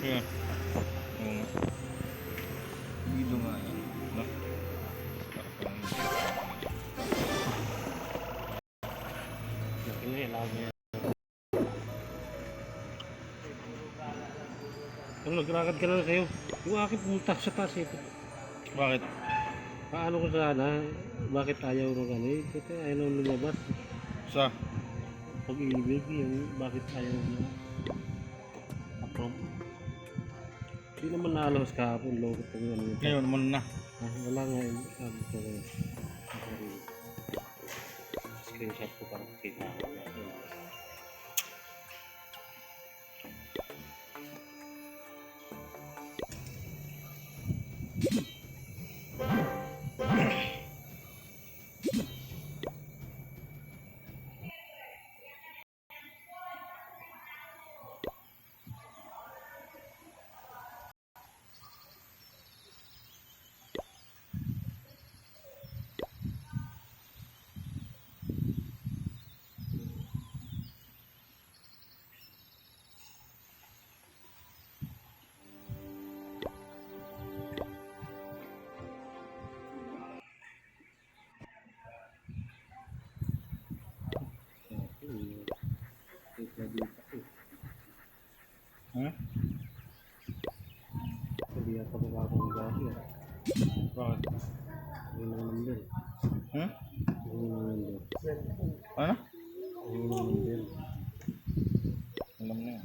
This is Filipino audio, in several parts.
Yeah. Oo. Dito nga yan. No? Laki na yan, laki na yan. Ano, naglalakad ka na kayo. Yung akin pumunta sa taas eh. Bakit? Paano ko sana? Bakit ayaw nung ano eh? Kasi ayaw nung lumabas. Sa? Pag-ibig, yung bakit ayaw na approve. Hindi naman nalabas kahapon, loko itong ano. Ngayon naman na. Wala nga yun. Sabi ko na yun. Screenshot ko para kita ko. Ha? Hindi ako makakong gabi. Bakit? Hindi naman number. Ha? Hindi naman number. Ano? Hindi naman number. Alam na yan.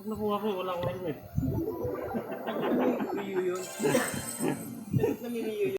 Pag nakuha ko, wala akong helmet. Namimiyo yun. Namimiyo